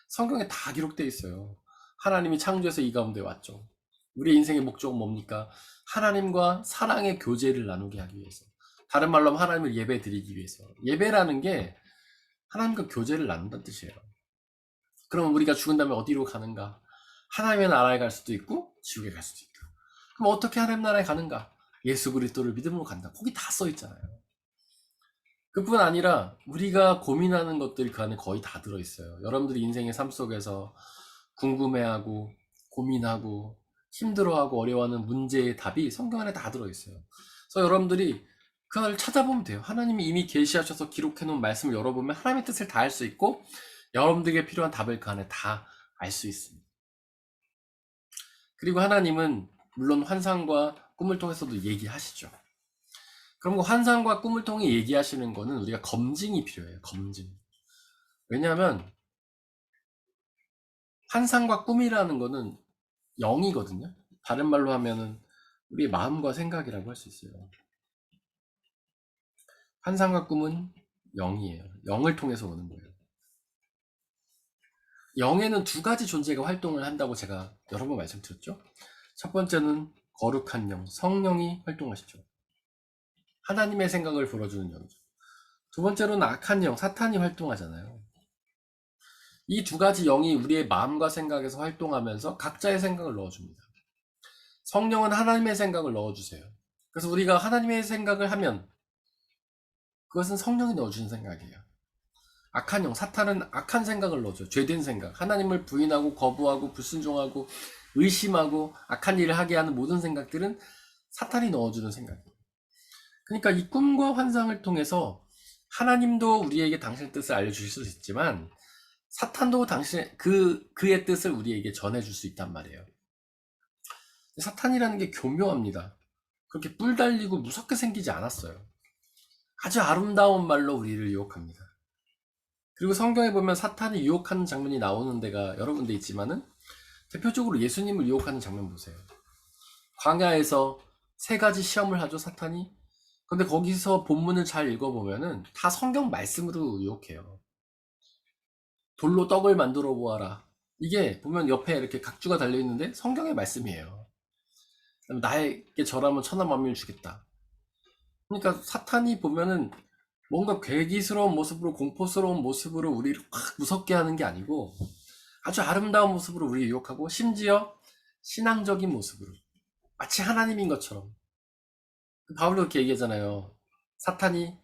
성경에 다 기록되어 있어요. 하나님이 창조해서 이 가운데 왔죠. 우리의 인생의 목적은 뭡니까? 하나님과 사랑의 교제를 나누게 하기 위해서. 다른 말로 하면 하나님을 예배 드리기 위해서. 예배라는 게 하나님과 교제를 나눈다는 뜻이에요. 그러면 우리가 죽은 다음에 어디로 가는가? 하나님의 나라에 갈 수도 있고 지옥에 갈 수도 있고. 그럼 어떻게 하나님 나라에 가는가? 예수 그리스도를 믿음으로 간다. 거기 다 써 있잖아요. 그뿐 아니라 우리가 고민하는 것들이 그 안에 거의 다 들어있어요. 여러분들이 인생의 삶 속에서 궁금해하고 고민하고 힘들어하고 어려워하는 문제의 답이 성경 안에 다 들어있어요. 그래서 여러분들이 그걸 찾아보면 돼요. 하나님이 이미 계시하셔서 기록해 놓은 말씀을 열어보면 하나님의 뜻을 다 알 수 있고 여러분들에게 필요한 답을 그 안에 다 알 수 있습니다. 그리고 하나님은 물론 환상과 꿈을 통해서도 얘기하시죠. 그럼 그 환상과 꿈을 통해 얘기하시는 거는 우리가 검증이 필요해요. 검증. 왜냐하면 환상과 꿈이라는 거는 영이거든요. 다른 말로 하면은 우리의 마음과 생각이라고 할 수 있어요. 환상과 꿈은 영이에요. 영을 통해서 오는 거예요. 영에는 두 가지 존재가 활동을 한다고 제가 여러 번 말씀드렸죠. 첫 번째는 거룩한 영, 성령이 활동하시죠. 하나님의 생각을 불어주는 영이죠. 두 번째로는 악한 영, 사탄이 활동하잖아요. 이 두 가지 영이 우리의 마음과 생각에서 활동하면서 각자의 생각을 넣어줍니다. 성령은 하나님의 생각을 넣어주세요. 그래서 우리가 하나님의 생각을 하면 그것은 성령이 넣어주는 생각이에요. 악한 영, 사탄은 악한 생각을 넣어줘요. 죄된 생각, 하나님을 부인하고 거부하고 불순종하고 의심하고 악한 일을 하게 하는 모든 생각들은 사탄이 넣어주는 생각이에요. 그러니까 이 꿈과 환상을 통해서 하나님도 우리에게 당신의 뜻을 알려주실 수 있지만 사탄도 그의 뜻을 우리에게 전해줄 수 있단 말이에요. 사탄이라는 게 교묘합니다. 그렇게 뿔 달리고 무섭게 생기지 않았어요. 아주 아름다운 말로 우리를 유혹합니다. 그리고 성경에 보면 사탄이 유혹하는 장면이 나오는 데가 여러 군데 있지만은 대표적으로 예수님을 유혹하는 장면 보세요. 광야에서 세 가지 시험을 하죠, 사탄이. 근데 거기서 본문을 잘 읽어보면은 다 성경 말씀으로 유혹해요. 돌로 떡을 만들어 보아라. 이게 보면 옆에 이렇게 각주가 달려있는데 성경의 말씀이에요. 나에게 절하면 천하 만민을 주겠다. 그러니까 사탄이 보면은 뭔가 괴기스러운 모습으로 공포스러운 모습으로 우리를 확 무섭게 하는 게 아니고 아주 아름다운 모습으로 우리를 유혹하고 심지어 신앙적인 모습으로 마치 하나님인 것처럼. 바울도 그렇게 얘기하잖아요. 사탄이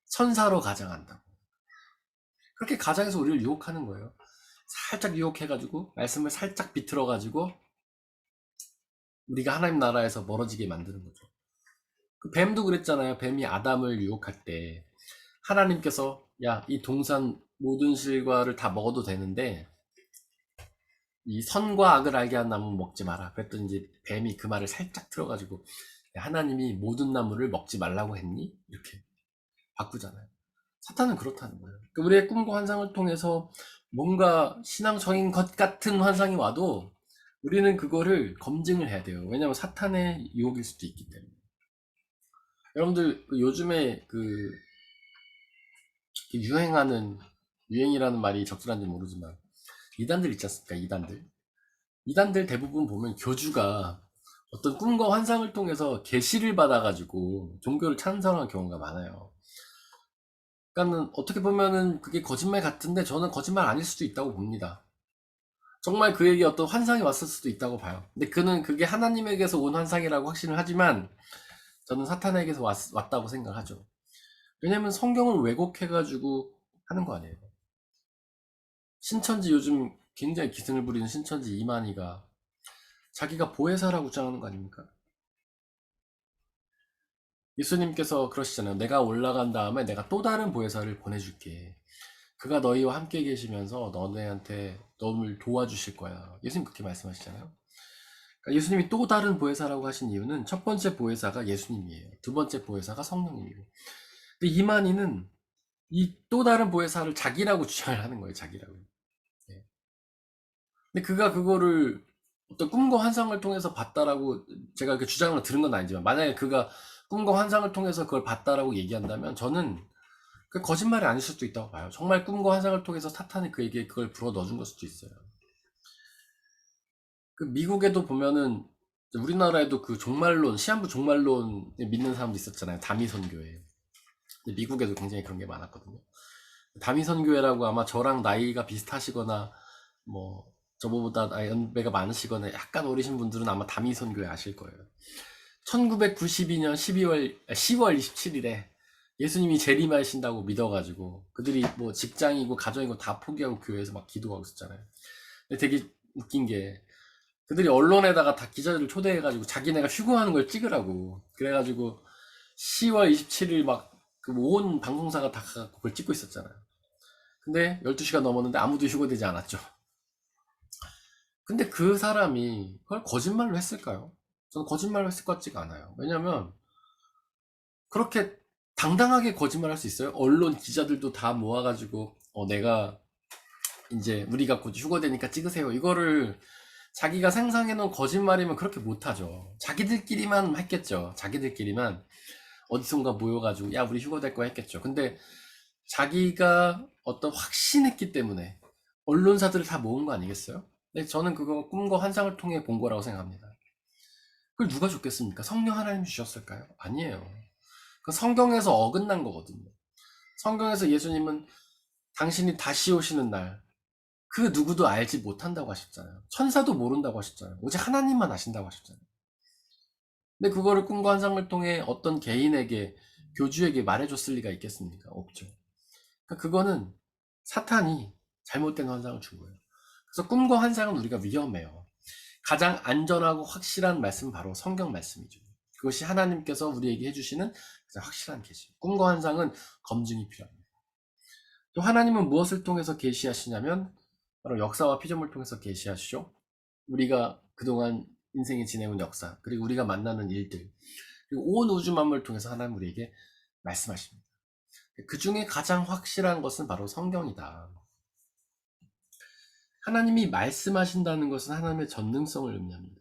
천사로 가장한다고. 그렇게 가장해서 우리를 유혹하는 거예요. 살짝 유혹해가지고 말씀을 살짝 비틀어가지고 우리가 하나님 나라에서 멀어지게 만드는 거죠. 그 뱀도 그랬잖아요. 뱀이 아담을 유혹할 때 하나님께서 야, 이 동산 모든 실과를 다 먹어도 되는데 이 선과 악을 알게 한 나무는 먹지 마라. 그랬더니 이제 뱀이 그 말을 살짝 틀어가지고 하나님이 모든 나무를 먹지 말라고 했니? 이렇게 바꾸잖아요. 사탄은 그렇다는 거예요. 그러니까 우리의 꿈과 환상을 통해서 뭔가 신앙적인 것 같은 환상이 와도 우리는 그거를 검증을 해야 돼요. 왜냐면 사탄의 유혹일 수도 있기 때문에. 여러분들 요즘에 그 유행하는, 유행이라는 말이 적절한지 모르지만 이단들 있지 않습니까? 이단들 대부분 보면 교주가 어떤 꿈과 환상을 통해서 계시를 받아가지고 종교를 찬성하는 경우가 많아요. 그러니까는 어떻게 보면은 그게 거짓말 같은데 저는 거짓말 아닐 수도 있다고 봅니다. 정말 그에게 어떤 환상이 왔을 수도 있다고 봐요. 근데 그는 그게 하나님에게서 온 환상이라고 확신을 하지만 저는 사탄에게서 왔다고 생각하죠. 왜냐면 성경을 왜곡해가지고 하는 거 아니에요. 신천지 요즘 굉장히 기승을 부리는 신천지 이만희가 자기가 보혜사라고 주장하는 거 아닙니까? 예수님께서 그러시잖아요. 내가 올라간 다음에 내가 또 다른 보혜사를 보내줄게. 그가 너희와 함께 계시면서 너네한테 너를 도와주실 거야. 예수님 그렇게 말씀하시잖아요. 그러니까 예수님이 또 다른 보혜사라고 하신 이유는 첫 번째 보혜사가 예수님이에요. 두 번째 보혜사가 성령님이고. 근데 이만희는 이 또 다른 보혜사를 자기라고 주장을 하는 거예요. 자기라고. 네. 근데 그가 그거를 어떤 꿈과 환상을 통해서 봤다라고 제가 그 주장을 들은 건 아니지만 만약에 그가 꿈과 환상을 통해서 그걸 봤다라고 얘기한다면 저는 그 거짓말이 아닐 수도 있다고 봐요. 정말 꿈과 환상을 통해서 사탄이 그에게 그걸 불어 넣어준 걸 수도 있어요. 그 미국에도 보면은 우리나라에도 그 종말론, 시한부 종말론 믿는 사람도 있었잖아요. 다미선교회. 미국에도 굉장히 그런 게 많았거든요. 다미선교회라고 아마 저랑 나이가 비슷하시거나 뭐 저보다 연배가 많으시거나 약간 어리신 분들은 아마 다미선교회 아실 거예요. 1992년 10월 27일에 예수님이 재림하신다고 믿어가지고 그들이 뭐 직장이고 가정이고 다 포기하고 교회에서 막 기도하고 있었잖아요. 근데 되게 웃긴 게 그들이 언론에다가 다 기자들을 초대해가지고 자기네가 휴거하는 걸 찍으라고 그래가지고 10월 27일 막 그 온 방송사가 다 가갖고 그걸 찍고 있었잖아요. 근데 12시가 넘었는데 아무도 휴거되지 않았죠. 근데 그 사람이 그걸 거짓말로 했을까요? 저는 거짓말로 했을 것 같지가 않아요. 왜냐면 그렇게 당당하게 거짓말할 수 있어요? 언론 기자들도 다 모아가지고 내가 이제 우리가 곧 휴거되니까 찍으세요. 이거를 자기가 상상해놓은 거짓말이면 그렇게 못하죠. 자기들끼리만 했겠죠. 자기들끼리만 어디선가 모여가지고 야 우리 휴거될 거야 했겠죠. 근데 자기가 어떤 확신했기 때문에 언론사들을 다 모은 거 아니겠어요? 근데 저는 그거 꿈과 환상을 통해 본 거라고 생각합니다. 그걸 누가 줬겠습니까? 성령 하나님 주셨을까요? 아니에요. 그 성경에서 어긋난 거거든요. 성경에서 예수님은 당신이 다시 오시는 날, 그 누구도 알지 못한다고 하셨잖아요. 천사도 모른다고 하셨잖아요. 오직 하나님만 아신다고 하셨잖아요. 근데 그거를 꿈과 환상을 통해 어떤 개인에게, 교주에게 말해줬을 리가 있겠습니까? 없죠. 그러니까 그거는 사탄이 잘못된 환상을 준 거예요. 그래서 꿈과 환상은 우리가 위험해요. 가장 안전하고 확실한 말씀은 바로 성경 말씀이죠. 그것이 하나님께서 우리에게 해주시는 가장 확실한 계시. 꿈과 환상은 검증이 필요합니다. 또 하나님은 무엇을 통해서 계시하시냐면 바로 역사와 피조물을 통해서 계시하시죠. 우리가 그동안 인생에 지내온 역사, 그리고 우리가 만나는 일들, 그리고 온 우주 만물을 통해서 하나님 우리에게 말씀하십니다. 그 중에 가장 확실한 것은 바로 성경이다. 하나님이 말씀하신다는 것은 하나님의 전능성을 의미합니다.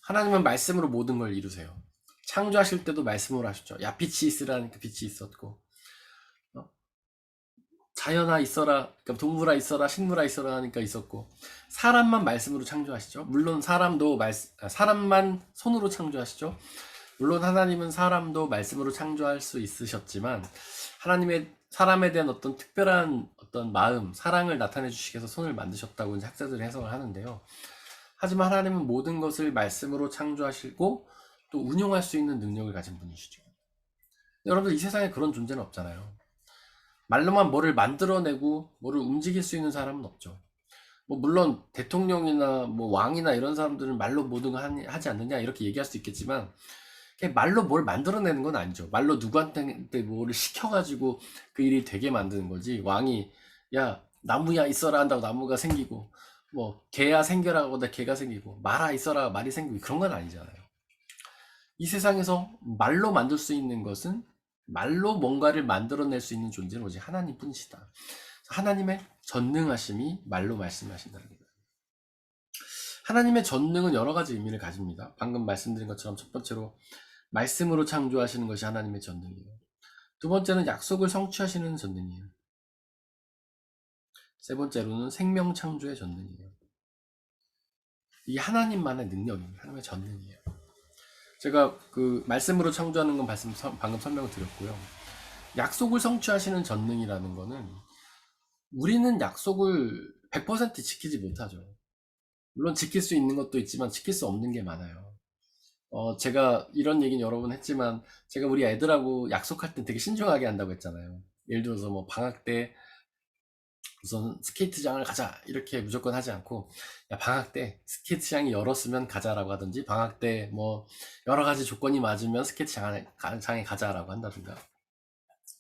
하나님은 말씀으로 모든 걸 이루세요. 창조하실 때도 말씀으로 하셨죠. 야 빛이 있으라니까 빛이 있었고 자연아 있어라, 그러니까 동물아 있어라, 식물아 있어라 하니까 있었고 사람만 말씀으로 창조하시죠. 물론 사람만 손으로 창조하시죠. 물론 하나님은 사람도 말씀으로 창조할 수 있으셨지만 하나님의 사람에 대한 어떤 특별한 어떤 마음, 사랑을 나타내 주시기 위해서 손을 만드셨다고 이제 학자들이 해석을 하는데요. 하지만 하나님은 모든 것을 말씀으로 창조하시고 또 운용할 수 있는 능력을 가진 분이시죠. 여러분들 이 세상에 그런 존재는 없잖아요. 말로만 뭐를 만들어내고 뭐를 움직일 수 있는 사람은 없죠. 뭐 물론 대통령이나 뭐 왕이나 이런 사람들은 말로 모든 걸 하지 않느냐 이렇게 얘기할 수 있겠지만 그냥 말로 뭘 만들어내는 건 아니죠. 말로 누구한테 뭐를 시켜가지고 그 일이 되게 만드는 거지. 왕이 야 나무야 있어라 한다고 나무가 생기고 뭐 개야 생겨라 하고 개가 생기고 말아 있어라 말이 생기고 그런 건 아니잖아요. 이 세상에서 말로 만들 수 있는 것은 말로 뭔가를 만들어낼 수 있는 존재는 오직 하나님 뿐이시다. 하나님의 전능하심이 말로 말씀하신다는 거예요. 하나님의 전능은 여러 가지 의미를 가집니다. 방금 말씀드린 것처럼 첫 번째로 말씀으로 창조하시는 것이 하나님의 전능이에요. 두 번째는 약속을 성취하시는 전능이에요. 세 번째로는 생명 창조의 전능이에요. 이 하나님만의 능력입니다. 하나님의 전능이에요. 제가 그 말씀으로 창조하는 건 방금 설명을 드렸고요. 약속을 성취하시는 전능이라는 거는 우리는 약속을 100% 지키지 못하죠. 물론 지킬 수 있는 것도 있지만 지킬 수 없는 게 많아요. 제가 이런 얘기는 여러 번 했지만 제가 우리 애들하고 약속할 때 되게 신중하게 한다고 했잖아요. 예를 들어서 뭐 방학 때 우선 스케이트장을 가자 이렇게 무조건 하지 않고, 야 방학 때 스케이트장이 열었으면 가자라고 하든지, 방학 때 뭐 여러 가지 조건이 맞으면 스케이트장에 가자라고 한다든가.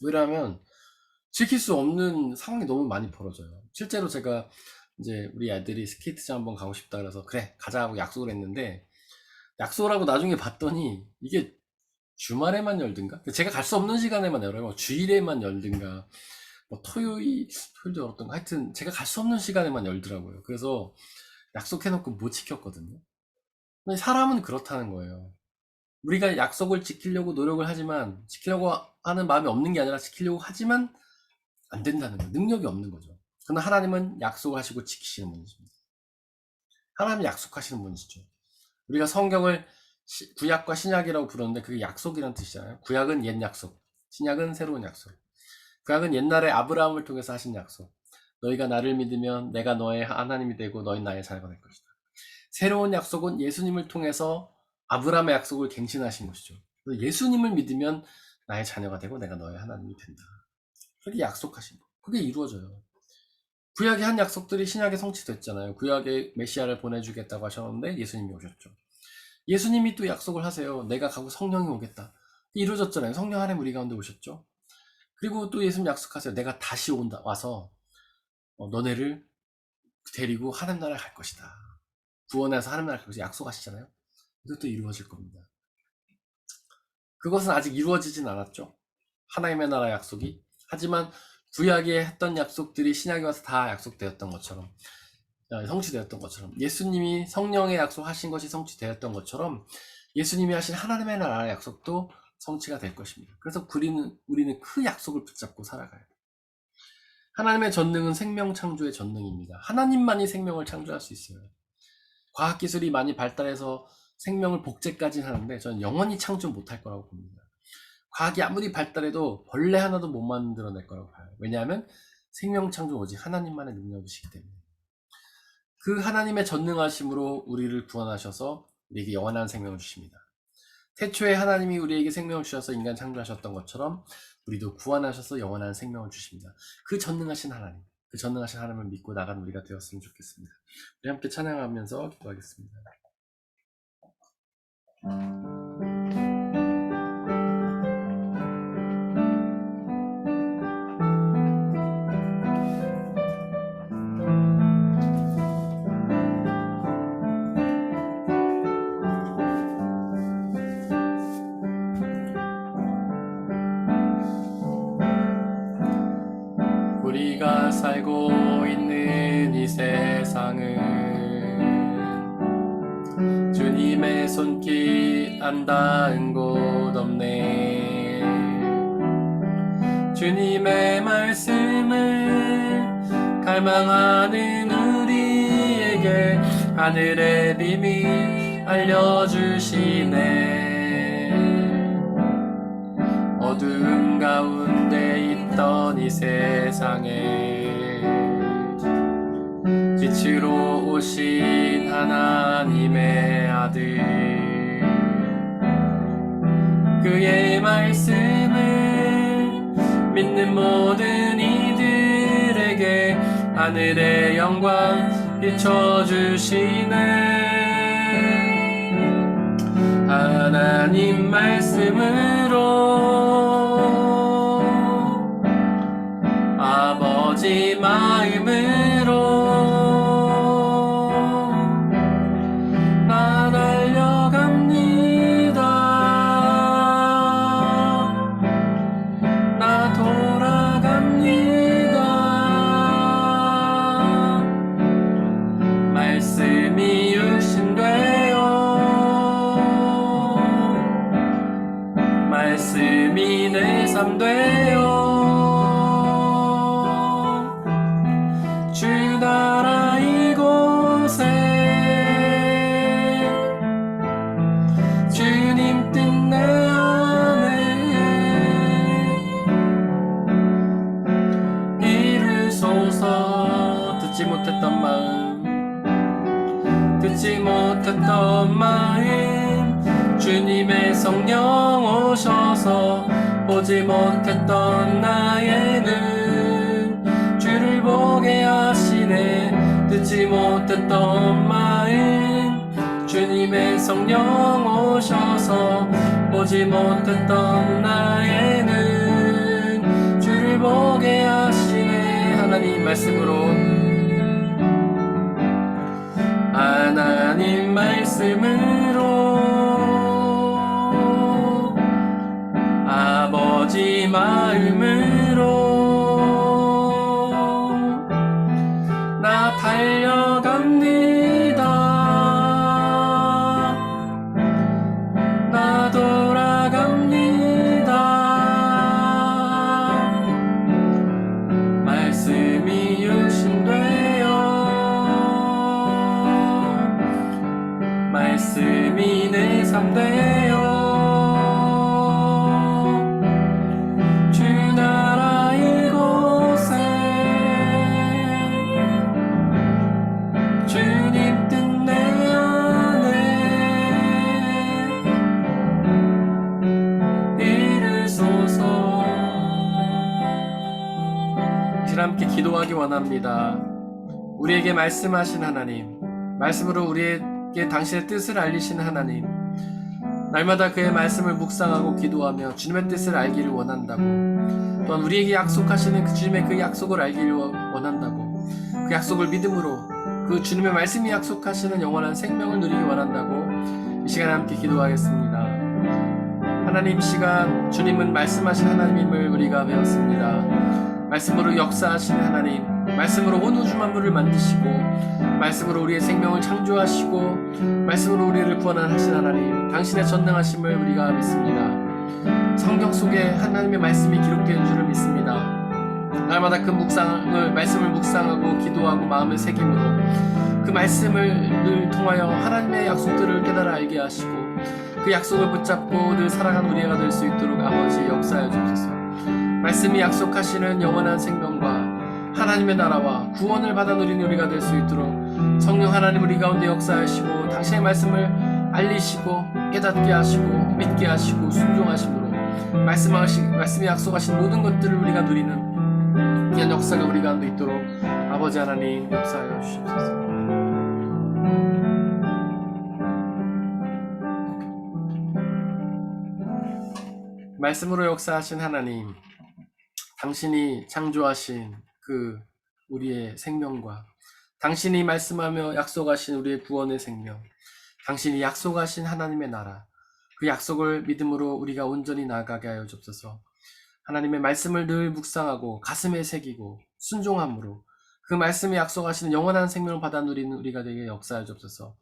왜냐하면 지킬 수 없는 상황이 너무 많이 벌어져요. 실제로 제가 이제 우리 애들이 스케이트장 한번 가고 싶다 그래서 그래 가자 하고 약속을 했는데, 약속을 하고 나중에 봤더니 이게 주말에만 열든가, 제가 갈 수 없는 시간에만 열어요. 주일에만 열든가, 뭐 토요일도 열었던가, 하여튼 제가 갈 수 없는 시간에만 열더라고요. 그래서 약속해놓고 못 지켰거든요. 근데 사람은 그렇다는 거예요. 우리가 약속을 지키려고 노력을 하지만, 지키려고 하는 마음이 없는 게 아니라 지키려고 하지만 안 된다는 거예요. 능력이 없는 거죠. 그러나 하나님은 약속을 하시고 지키시는 분이십니다. 하나님은 약속하시는 분이시죠. 우리가 성경을 구약과 신약이라고 부르는데 그게 약속이라는 뜻이잖아요. 구약은 옛 약속, 신약은 새로운 약속. 구약은 옛날에 아브라함을 통해서 하신 약속. 너희가 나를 믿으면 내가 너의 하나님이 되고 너희 나의 자녀가 될 것이다. 새로운 약속은 예수님을 통해서 아브라함의 약속을 갱신하신 것이죠. 예수님을 믿으면 나의 자녀가 되고 내가 너의 하나님이 된다. 그렇게 약속하신 거. 그게 이루어져요. 구약의 한 약속들이 신약에 성취됐잖아요. 구약에 메시아를 보내주겠다고 하셨는데 예수님이 오셨죠. 예수님이 또 약속을 하세요. 내가 가고 성령이 오겠다. 이루어졌잖아요. 성령 하나님 우리 가운데 오셨죠. 그리고 또 예수님 약속하세요. 내가 다시 와서 너네를 데리고 하나님 나라에 갈 것이다. 구원해서 하나님 나라에 갈 것이다. 약속하시잖아요. 이것도 이루어질 겁니다. 그것은 아직 이루어지진 않았죠. 하나님의 나라 약속이. 하지만 구약에 했던 약속들이 신약에 와서 다 약속되었던 것처럼, 성취되었던 것처럼, 예수님이 성령의 약속하신 것이 성취되었던 것처럼 예수님이 하신 하나님의 나라의 약속도 성취가 될 것입니다. 그래서 우리는 그 약속을 붙잡고 살아가요. 하나님의 전능은 생명 창조의 전능입니다. 하나님만이 생명을 창조할 수 있어요. 과학기술이 많이 발달해서 생명을 복제까지 하는데 저는 영원히 창조 못할 거라고 봅니다. 과학이 아무리 발달해도 벌레 하나도 못 만들어낼 거라고 봐요. 왜냐하면 생명 창조 오직 하나님만의 능력이시기 때문에. 그 하나님의 전능하심으로 우리를 구원하셔서 우리에게 영원한 생명을 주십니다. 태초에 하나님이 우리에게 생명을 주셔서 인간 창조하셨던 것처럼 우리도 구원하셔서 영원한 생명을 주십니다. 그 전능하신 하나님을 믿고 나간 우리가 되었으면 좋겠습니다. 우리 함께 찬양하면서 기도하겠습니다. 우리가 살고 있는 이 세상은 주님의 손길 안 닿은 곳 없네. 주님의 말씀을 갈망하는 우리에게 하늘의 비밀 알려주시네. 어두운 가운데 있던 이 세상에 빛으로 오신 하나님의 아들, 그의 말씀을 믿는 모든 이들에게 하늘의 영광 비춰주시네. 하나님 말씀으로 아버지 마음으로 나 달려갑니다. 나 돌아갑니다. 말씀이 되어 주 나라 이곳에 주님 뜻 내 안에 이루소서. 듣지 못했던 마음 주님의 성령 오셔서 보지 못했던 나의 눈 주를 보게 하시네. 듣지 못했던 마음 주님의 성령 오셔서 보지 못했던 나의 눈 주를 보게 하시네. 하나님 말씀으로 아버지 마음으로 나 달려갑니다. 나 돌아갑니다. 말씀이 육신되어 말씀이 내 삶 되어 주 나라 이곳에 주님 뜻 내 안에 이르소서. 이제 함께 기도하기 원합니다. 우리에게 말씀하신 하나님, 말씀으로 우리에게 당신의 뜻을 알리신 하나님, 날마다 그의 말씀을 묵상하고 기도하며 주님의 뜻을 알기를 원한다고, 또한 우리에게 약속하시는 그 주님의 그 약속을 알기를 원한다고, 그 약속을 믿음으로 그 주님의 말씀이 약속하시는 영원한 생명을 누리기 원한다고 이 시간에 함께 기도하겠습니다. 하나님, 이 시간 주님은 말씀하신 하나님임을 우리가 배웠습니다. 말씀으로 역사하시는 하나님, 말씀으로 온 우주 만물을 만드시고 말씀으로 우리의 생명을 창조하시고 말씀으로 우리를 구원하신 하나님, 당신의 전능하심을 우리가 믿습니다. 성경 속에 하나님의 말씀이 기록된 줄을 믿습니다. 날마다 그 말씀을 묵상하고 기도하고 마음을 새김으로 그 말씀을 통하여 하나님의 약속들을 깨달아 알게 하시고 그 약속을 붙잡고 늘 살아가는 우리가 될 수 있도록 아버지 역사하여 주옵소서. 말씀이 약속하시는 영원한 생명과 하나님의 나라와 구원을 받아 누리는 우리가 될 수 있도록 성령 하나님 우리 가운데 역사하시고 당신의 말씀을 알리시고 깨닫게 하시고 믿게 하시고 순종하심으로 말씀이 약속하신 모든 것들을 우리가 누리는 귀한 역사가 우리 가운데 있도록 아버지 하나님 역사하여 주시옵소서. 말씀으로 역사하신 하나님, 당신이 창조하신 그 우리의 생명과 당신이 말씀하며 약속하신 우리의 구원의 생명, 당신이 약속하신 하나님의 나라, 그 약속을 믿음으로 우리가 온전히 나아가게 하여 주옵소서. 하나님의 말씀을 늘 묵상하고 가슴에 새기고 순종함으로 그 말씀이 약속하시는 영원한 생명을 받아 누리는 우리가 되게 역사하여 주옵소서.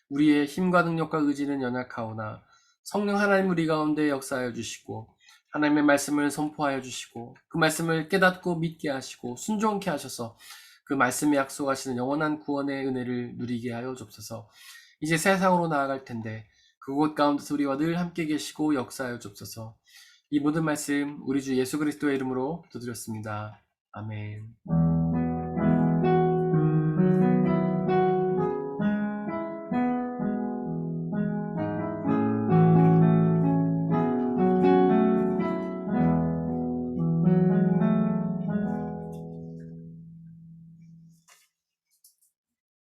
우리의 힘과 능력과 의지는 연약하오나 성령 하나님 우리 가운데 역사하여 주시고 하나님의 말씀을 선포하여 주시고 그 말씀을 깨닫고 믿게 하시고 순종케 하셔서 그 말씀이 약속하시는 영원한 구원의 은혜를 누리게 하여 주옵소서. 이제 세상으로 나아갈 텐데 그곳 가운데서 우리와 늘 함께 계시고 역사하여 주옵소서. 이 모든 말씀 우리 주 예수 그리스도의 이름으로 기도드렸습니다. 아멘.